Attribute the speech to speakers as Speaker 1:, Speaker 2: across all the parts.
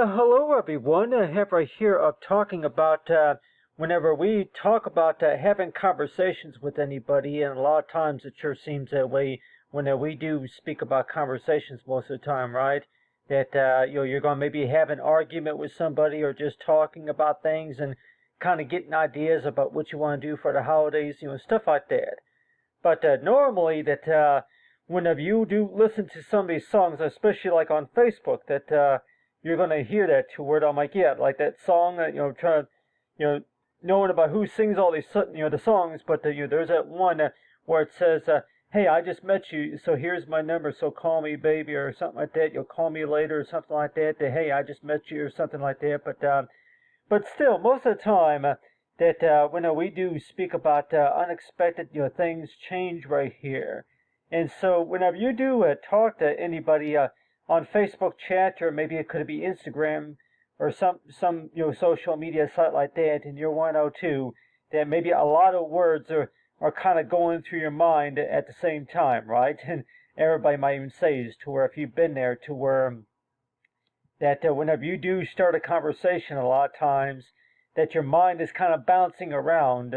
Speaker 1: Hello everyone. I have right here of talking about whenever we talk about having conversations with anybody, and a lot of times it sure seems that way when we do speak about conversations most of the time, right? That you're going to maybe have an argument with somebody or just talking about things and kind of getting ideas about what you want to do for the holidays, stuff like that. But normally that whenever you do listen to some of these songs, especially like on Facebook, that you're gonna hear that to word I'm like, yeah, like that song, trying to, knowing about who sings all these, the songs, but there's that one where it says, hey, I just met you, so here's my number, so call me, baby, or something like that. You'll call me later, or something like that. Hey, I just met you, or something like that. But still, most of the time, that when we do speak about unexpected, things change right here. And so whenever you do talk to anybody on Facebook chat, or maybe it could be Instagram or some social media site like that, and you're 102, that maybe a lot of words are kind of going through your mind at the same time, right? And everybody might even say is to where if you've been there to where that whenever you do start a conversation, a lot of times that your mind is kind of bouncing around,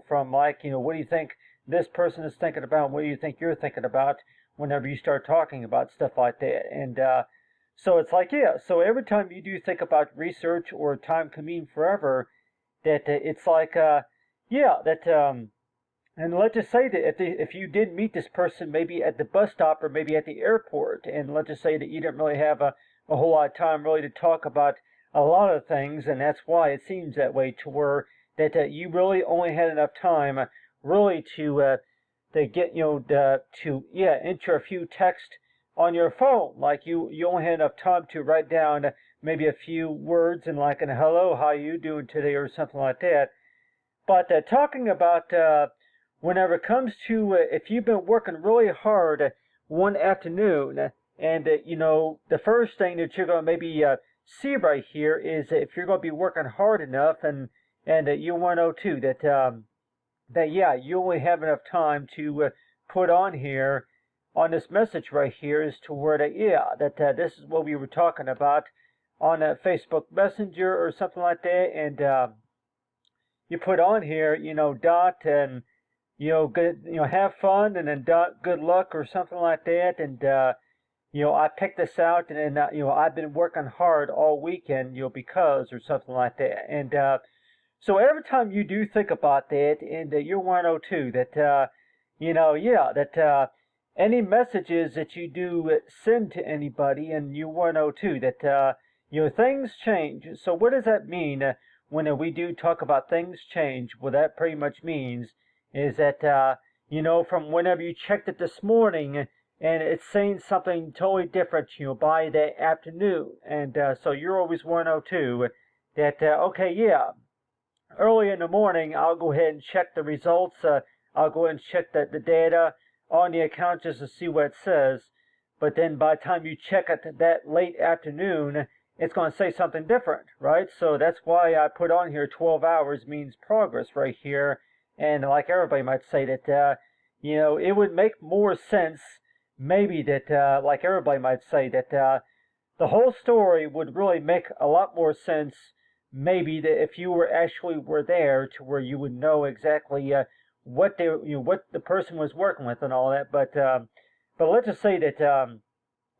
Speaker 1: from like, what do you think this person is thinking about? What do you think you're thinking about whenever you start talking about stuff like that? And so it's like, yeah, so every time you do think about research or time can mean forever, that it's like, yeah, that, and let's just say that if you did meet this person maybe at the bus stop or maybe at the airport, and let's just say that you didn't really have a whole lot of time really to talk about a lot of things, and that's why it seems that way to where that you really only had enough time really to get enter a few text on your phone, like you only had enough time to write down maybe a few words and like an hello, how you doing today, or something like that. But talking about whenever it comes to if you've been working really hard one afternoon, and the first thing that you're going to maybe see right here is if you're going to be working hard enough, and you want to know too that yeah, you only have enough time to put on here on this message right here is to where that yeah, that this is what we were talking about on Facebook Messenger or something like that, and you put on here, dot, and good, have fun, and then dot, good luck or something like that, and I picked this out, and then I've been working hard all weekend, because or something like that, and so every time you do think about that, and you're 102, that yeah, that any messages that you do send to anybody, and you 102, that things change. So what does that mean? When we do talk about things change, what that pretty much means is that, from whenever you checked it this morning, and it's saying something totally different, by that afternoon. And so you're always 102 that, okay, yeah, early in the morning, I'll go ahead and check the results. I'll go ahead and check the data on the account just to see what it says. But then by the time you check it that late afternoon, it's going to say something different, right? So that's why I put on here 12 hours means progress right here. And like everybody might say that, it would make more sense maybe that, like everybody might say that the whole story would really make a lot more sense maybe that if you were there to where you would know exactly what what the person was working with and all that. But let's just say that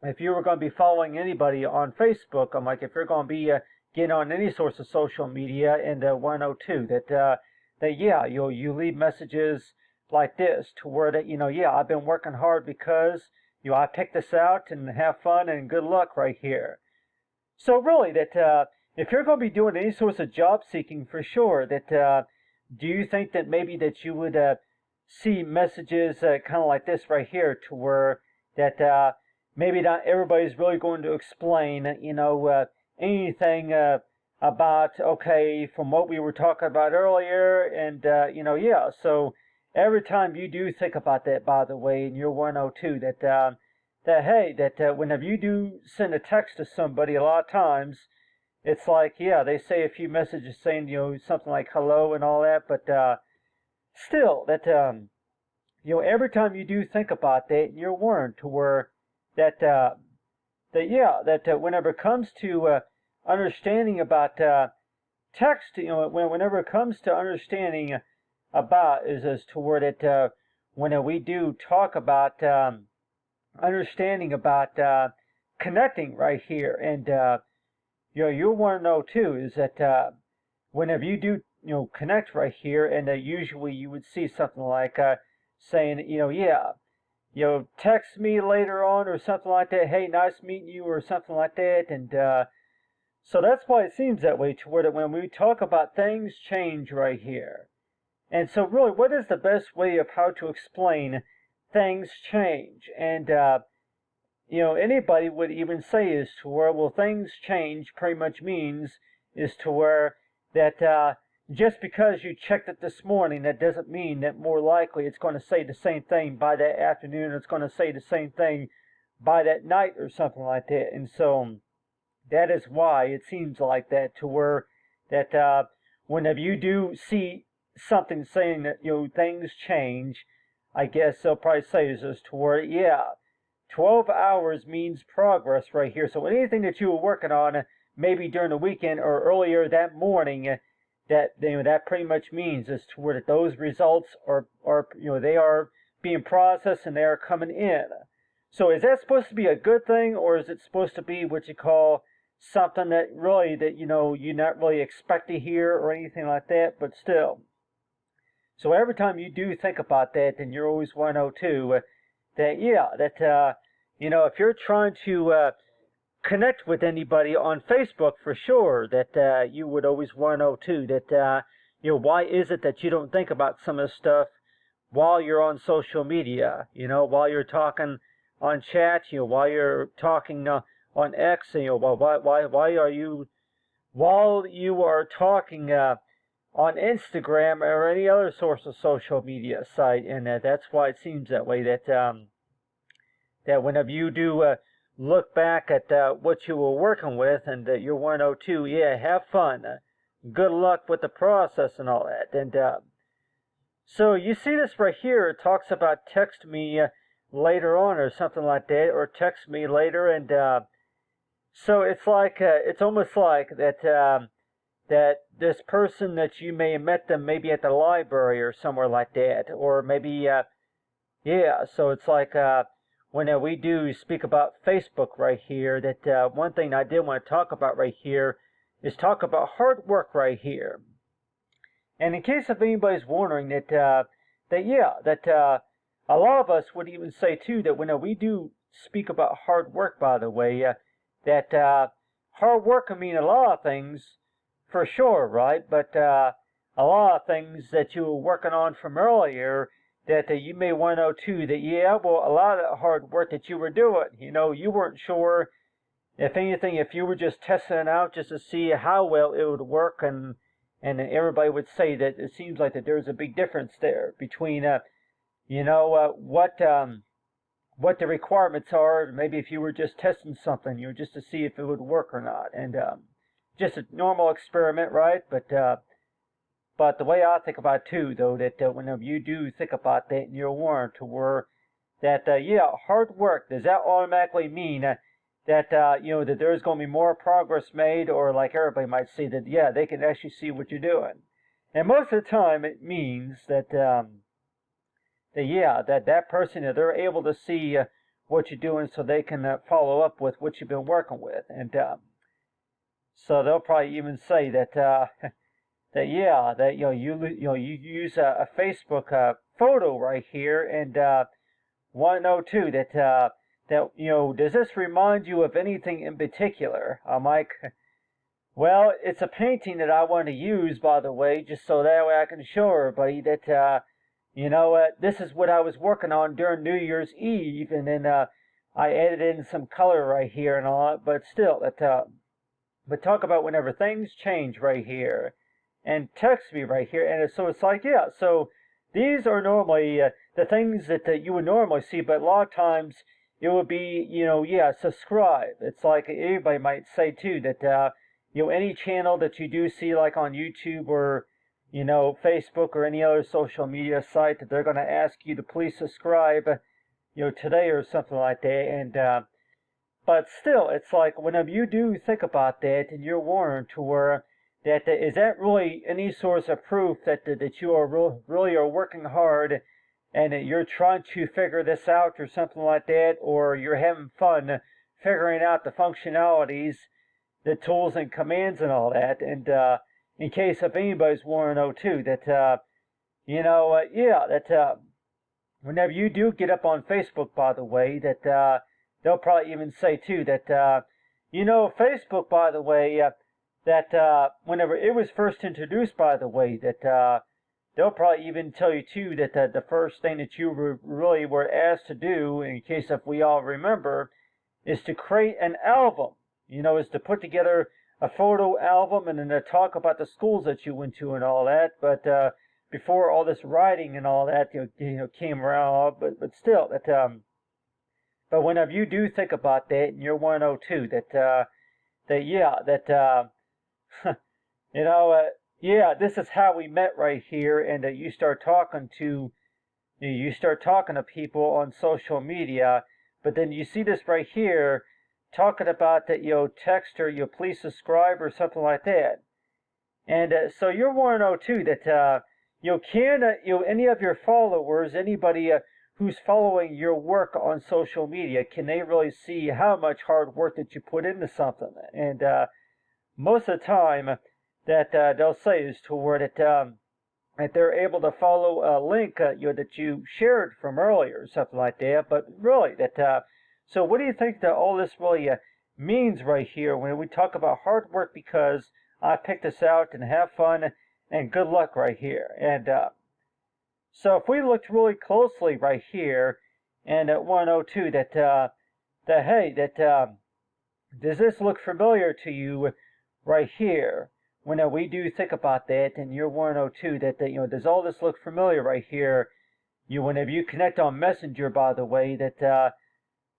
Speaker 1: if you were going to be following anybody on Facebook, I'm like, if you're going to be getting on any sorts of social media, and 102, that yeah, you leave messages like this to where that yeah, I've been working hard because I picked this out, and have fun and good luck right here. So really that if you're going to be doing any sorts of job seeking, for sure that do you think that maybe that you would see messages kind of like this right here to where that maybe not everybody's really going to explain, anything about, okay, from what we were talking about earlier, and, yeah, so every time you do think about that, by the way, and you're 102, that hey, that whenever you do send a text to somebody, a lot of times, it's like, yeah, they say a few messages saying, something like hello and all that, but still, that, every time you do think about that, you're warned to where that yeah, that whenever it comes to understanding about text, whenever it comes to understanding about, is as to where that when we do talk about understanding about connecting right here, and you'll want to know too is that whenever you do connect right here, and usually you would see something like saying text me later on or something like that. Hey, nice meeting you or something like that, and so that's why it seems that way to where that when we talk about things change right here. And so really, what is the best way of how to explain things change? And anybody would even say is to where, well, things change pretty much means is to where that just because you checked it this morning, that doesn't mean that more likely it's going to say the same thing by that afternoon. It's going to say the same thing by that night or something like that. And so that is why it seems like that, to where that whenever you do see something saying that things change, I guess they'll probably say is as to where 12 hours means progress right here. So anything that you were working on maybe during the weekend or earlier that morning, that pretty much means as to where that those results are they are being processed and they are coming in. So is that supposed to be a good thing, or is it supposed to be what you call something that really that you not really expect to hear or anything like that, but still? So every time you do think about that, then you're always want to know too that if you're trying to connect with anybody on Facebook, for sure that you would always want to know too that why is it that you don't think about some of the stuff while you're on social media, while you're talking on chat, while you're talking on X, why are you while you are talking on Instagram or any other source of social media site, and that's why it seems that way that that whenever you do look back at what you were working with, and that you're 102, have fun, good luck with the process and all that. And so you see this right here. It talks about text me later on or something like that, or text me later, and so it's like it's almost like that that this person that you may have met them maybe at the library or somewhere like that, or maybe so it's like when we do speak about Facebook right here, that one thing I did want to talk about right here is talk about hard work right here. And in case if anybody's wondering that a lot of us would even say too that when we do speak about hard work, by the way, that hard work can mean a lot of things for sure, right? But a lot of things that you were working on from earlier, that you may want to know too that a lot of the hard work that you were doing, you weren't sure, if anything, if you were just testing it out just to see how well it would work, and everybody would say that it seems like that there's a big difference there between what the requirements are. Maybe if you were just testing something, just to see if it would work or not, and just a normal experiment, right? But the way I think about it too, though, that whenever you do think about that and you're warned to where that hard work, does that automatically mean that that there's going to be more progress made, or like everybody might say that they can actually see what you're doing? And most of the time it means that that person, they're able to see what you're doing, so they can follow up with what you've been working with, and so they'll probably even say that that you use a Facebook photo right here, and want to know too that does this remind you of anything in particular? I'm like, well, it's a painting that I want to use, by the way, just so that way I can show everybody that this is what I was working on during New Year's Eve, and then I added in some color right here and all that, but still but talk about whenever things change right here, and text me right here, and so it's like, so these are normally the things that you would normally see, but a lot of times it would be, subscribe. It's like everybody might say too that any channel that you do see, like on YouTube or Facebook or any other social media site, that they're going to ask you to please subscribe, today or something like that, and But still, it's like whenever you do think about that, and you're wondering to where that is that really any source of proof that you are really are working hard and that you're trying to figure this out or something like that, or you're having fun figuring out the functionalities, the tools and commands and all that. And in case if anybody's wanting to know too, that yeah, that whenever you do get up on Facebook, by the way, that they'll probably even say too that Facebook, by the way, that whenever it was first introduced, by the way, that they'll probably even tell you too that the first thing that you really were asked to do, in case if we all remember, is to create an album. Is to put together a photo album and then to talk about the schools that you went to and all that. But before all this writing and all that came around, but still that but whenever you do think about that, and you're 102, yeah, this is how we met right here, and you start talking to people on social media, but then you see this right here talking about that text or please subscribe or something like that, and so you're 102 that can any of your followers, anybody who's following your work on social media, can they really see how much hard work that you put into something? And most of the time that they'll say is to where that they're able to follow a link that you shared from earlier or something like that. But really that so what do you think that all this really means right here when we talk about hard work? Because I picked this out and have fun and good luck right here. And so if we looked really closely right here and at 102 does this look familiar to you right here? When we do think about that, and you're 102 does all this look familiar right here? Whenever you connect on Messenger, by the way, that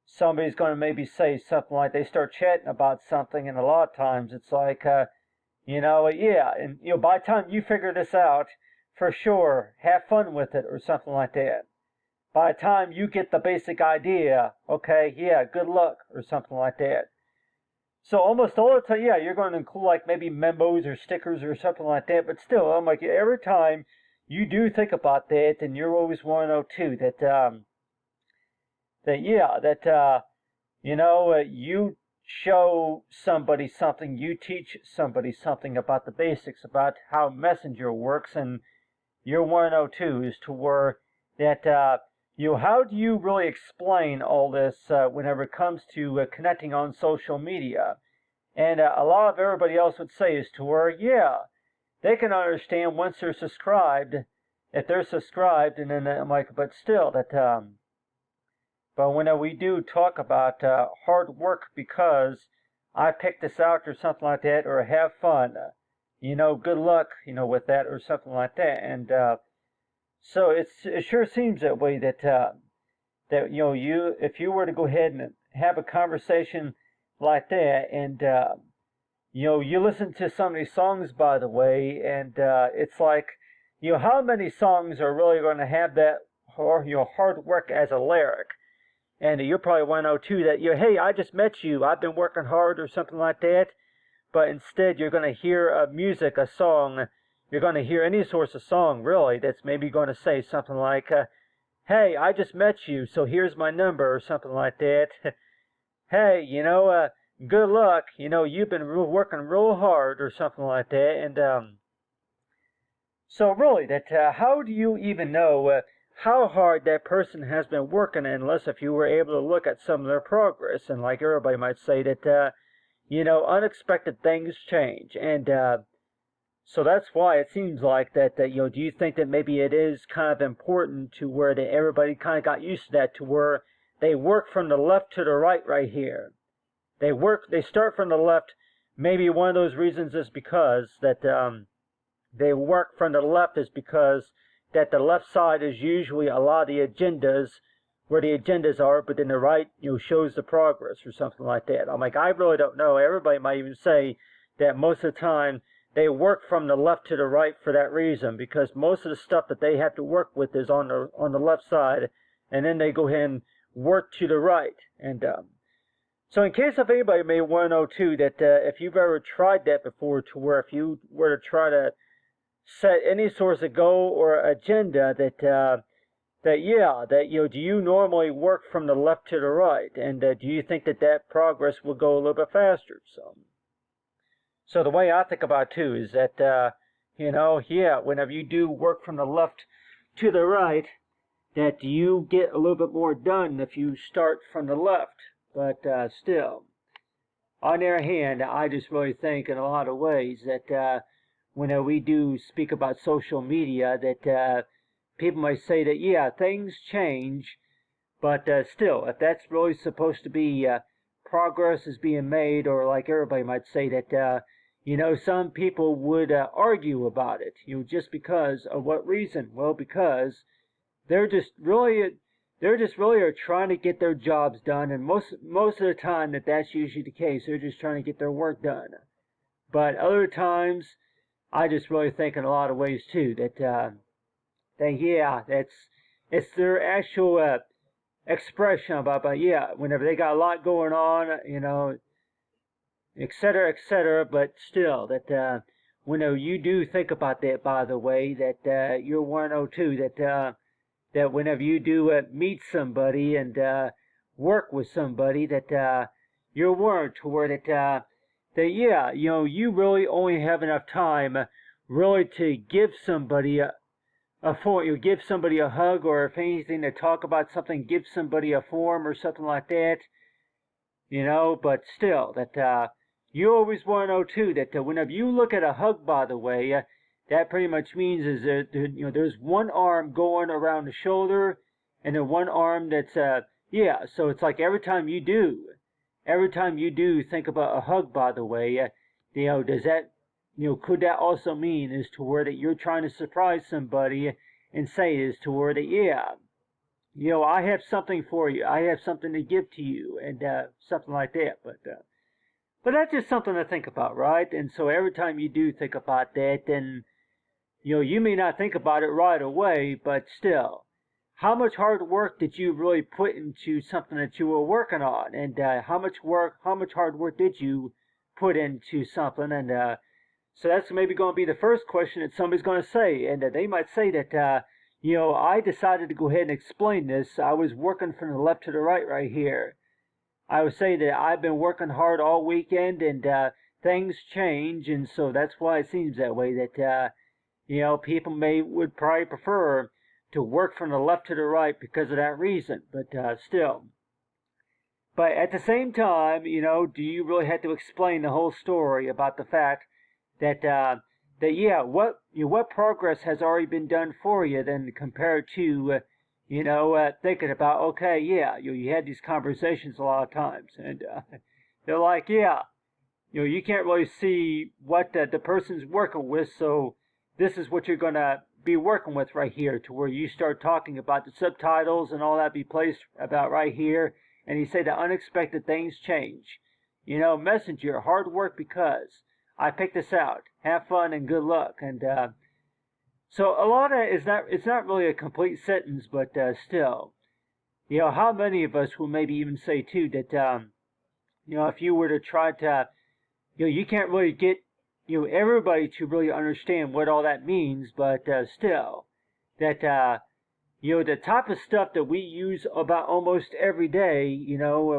Speaker 1: somebody's going to maybe say something like they start chatting about something, and a lot of times it's like yeah, and by the time you figure this out, for sure, have fun with it or something like that. By the time you get the basic idea, okay, yeah, good luck or something like that. So almost all the time, yeah, you're going to include like maybe memos or stickers or something like that. But still, I'm like every time you do think about that, and you're always 102 you show somebody something, you teach somebody something about the basics about how Messenger works, and your 102 is to where that how do you really explain all this whenever it comes to connecting on social media? And a lot of everybody else would say is to where, yeah, they can understand once they're subscribed, if they're subscribed, and then I'm like, but still, but when we do talk about hard work because I picked this out or something like that, or have fun, good luck, with that or something like that. And so it sure seems that way that if you were to go ahead and have a conversation like that, and you listen to some of these songs, by the way, and it's like how many songs are really going to have that hard work as a lyric? And you probably want to know too that hey, I just met you, I've been working hard or something like that. But instead you're going to hear a music, a song, you're going to hear any source of song really that's maybe going to say something like hey, I just met you, so here's my number or something like that. Hey, good luck, you've been working real hard or something like that. And so really that how do you even know how hard that person has been working, unless if you were able to look at some of their progress? And like everybody might say that unexpected things change, and so that's why it seems like that do you think that maybe it is kind of important to where that everybody kind of got used to that, to where they work from the left to the right here? They start from the left. Maybe one of those reasons is because that they work from the left is because that the left side is usually a lot of the agendas, where the agendas are, but then the right shows the progress or something like that. I'm like, I really don't know. Everybody might even say that most of the time they work from the left to the right for that reason, because most of the stuff that they have to work with is on the left side, and then they go ahead and work to the right. And So in case if anybody may want to know too, that if you've ever tried that before, to where if you were to try to set any sort of goal or agenda, that do you normally work from the left to the right, and do you think that progress will go a little bit faster? So the way I think about it too is that whenever you do work from the left to the right, that you get a little bit more done if you start from the left. But still, on the other hand, I just really think in a lot of ways that when we do speak about social media, that people might say that, yeah, things change, but still, if that's really supposed to be progress is being made, or like everybody might say that, some people would argue about it, just because of what reason? Well, because they're just really are trying to get their jobs done, and most of the time that's usually the case. They're just trying to get their work done. But other times, I just really think in a lot of ways too that it's their actual expression about whenever they got a lot going on, et cetera, but still that whenever you do think about that, by the way, that you're 102, that whenever you do meet somebody and work with somebody, that you're warned to where you really only have enough time really to give somebody give somebody a hug, or if anything to talk about something, give somebody a form or something like that, but still that you always want to know too that whenever you look at a hug, by the way, that pretty much means is that there's one arm going around the shoulder, and then one arm that's so it's like every time you do think about a hug, by the way, does that could that also mean is to where that you're trying to surprise somebody and say is to where that I have something for you, I have something to give to you, and something like that, but that's just something to think about, right? And so every time you do think about that, then you may not think about it right away, but still, how much hard work did you really put into something that you were working on? And how much hard work did you put into something? And so that's maybe going to be the first question that somebody's going to say. And they might say that, I decided to go ahead and explain this. I was working from the left to the right here. I would say that I've been working hard all weekend, and things change, and so that's why it seems that way, that people would probably prefer to work from the left to the right because of that reason. But still. But at the same time, do you really have to explain the whole story about the fact that what progress has already been done for you, then compared to thinking about, okay, you had these conversations a lot of times, and they're like, you can't really see what the person's working with, so this is what you're going to be working with right here, to where you start talking about the subtitles and all that be placed about right here, and you say that unexpected things change. Messenger, hard work because I picked this out. Have fun and good luck. And so a lot of it's not really a complete sentence, but still, how many of us will maybe even say too that if you were to try to, you can't really get everybody to really understand what all that means, but still, that the type of stuff that we use about almost every day,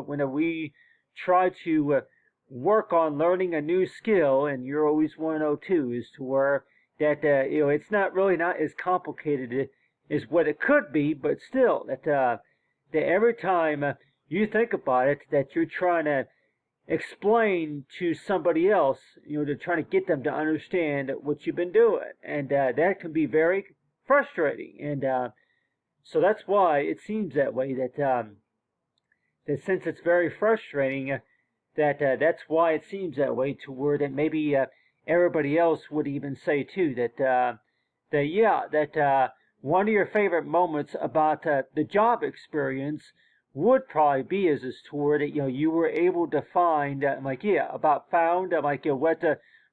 Speaker 1: when we try to work on learning a new skill, and you're always 102, is to where that it's not as complicated as what it could be, but still that every time you think about it, that you're trying to explain to somebody else, to try to get them to understand what you've been doing, and that can be very frustrating, and so that's why it seems that way, that since it's very frustrating, that's why it seems that way, to where that maybe everybody else would even say too that one of your favorite moments about the job experience would probably be is to where that you were able to find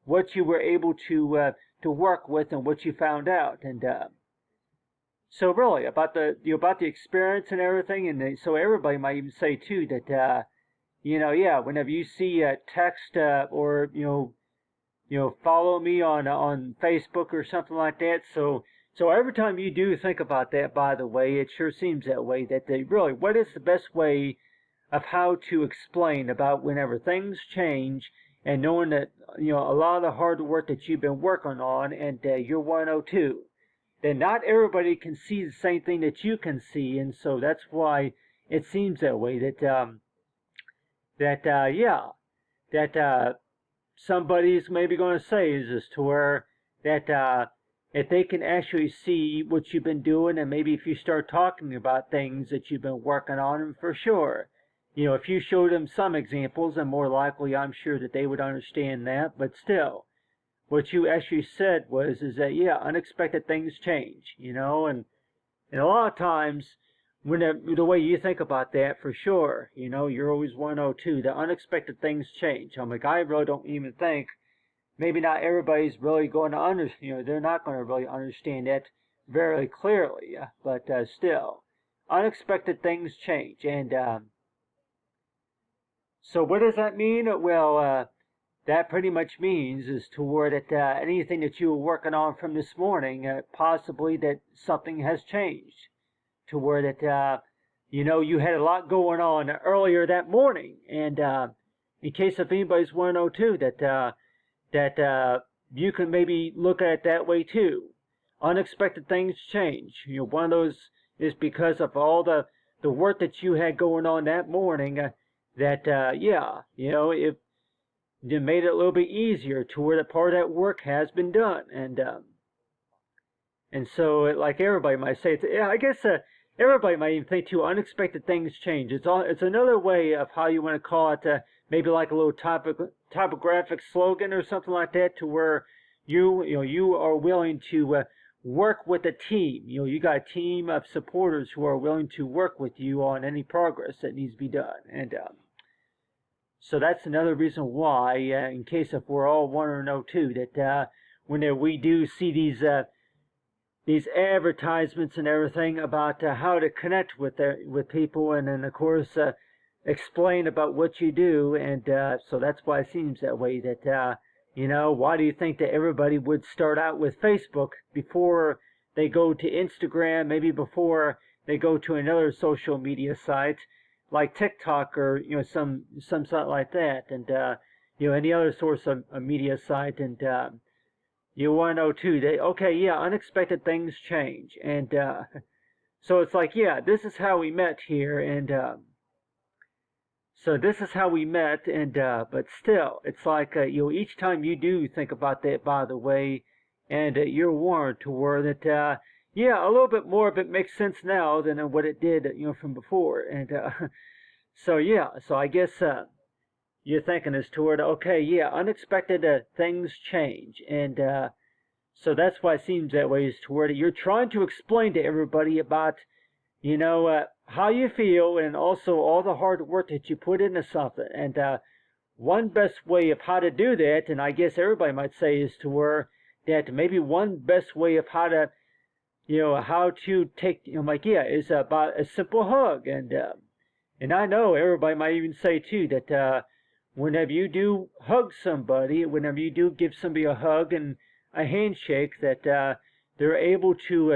Speaker 1: what you were able to work with and what you found out, and so really about the experience and everything, and so everybody might even say too that yeah, whenever you see a text or follow me on Facebook or something like that. So every time you do think about that, by the way, it sure seems that way. That they really, what is the best way of how to explain about whenever things change, and knowing that a lot of the hard work that you've been working on, and you're 102, then not everybody can see the same thing that you can see, and so that's why it seems that way. That somebody's maybe going to say is this to where that if they can actually see what you've been doing, and maybe if you start talking about things that you've been working on, and for sure, if you showed them some examples, and more likely I'm sure that they would understand that. But still, what you actually said is that unexpected things change, and a lot of times when the way you think about that, for sure, you're always 102. The unexpected things change. I'm like, I really don't even think, maybe not everybody's really going to they're not going to really understand that very clearly, but still, unexpected things change. And so what does that mean? Well, that pretty much means is toward that anything that you were working on from this morning, possibly that something has changed to where that you had a lot going on earlier that morning, and in case if anybody's 102, that you can maybe look at it that way too. Unexpected things change. One of those is because of all the work that you had going on that morning. It made it a little bit easier to where that part of that work has been done, and so like everybody might say, I guess everybody might even think too. Unexpected things change. It's another way of how you want to call it. Maybe like a little typographic slogan or something like that, to where you are willing to work with a team. You got a team of supporters who are willing to work with you on any progress that needs to be done, and so that's another reason why, in case if we're all 102, that when we do see these advertisements and everything about how to connect with people, and then of course explain about what you do, and so that's why it seems that way. That why do you think that everybody would start out with Facebook before they go to Instagram, maybe before they go to another social media site like TikTok, or some site like that, and any other source of media site, and you want to know too. Unexpected things change, and so it's like, this is how we met here, and so this is how we met, and but still, it's like each time you do think about that, by the way, and you're warned to where that a little bit more of it makes sense now than what it did from before, and so I guess you're thinking as toward unexpected things change, and so that's why it seems that way, is toward you're trying to explain to everybody about how you feel, and also all the hard work that you put into something. And one best way of how to do that, and I guess everybody might say, is to where that maybe one best way of how to take, is about a simple hug. And I know everybody might even say too that whenever you do hug somebody, whenever you do give somebody a hug and a handshake, that you're able to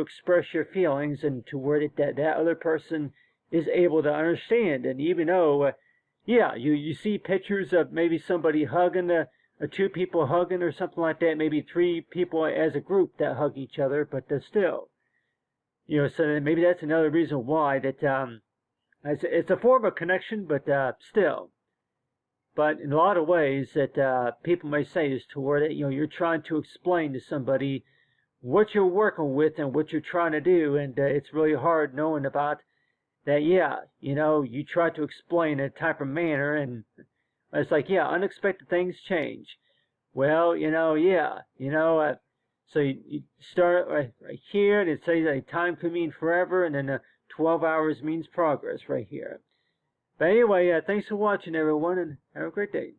Speaker 1: express your feelings, and to where that other person is able to understand. And even though you see pictures of maybe somebody hugging two people hugging or something like that, maybe three people as a group that hug each other, but still, so maybe that's another reason why that it's a form of connection, but still. But in a lot of ways that people may say is to where that you're trying to explain to somebody what you're working with and what you're trying to do, and it's really hard knowing about that. You try to explain in a type of manner, and it's like unexpected things change. Well, so you start right here, and it says that time can mean forever, and then 12 hours means progress right here. But anyway, thanks for watching, everyone, and have a great day.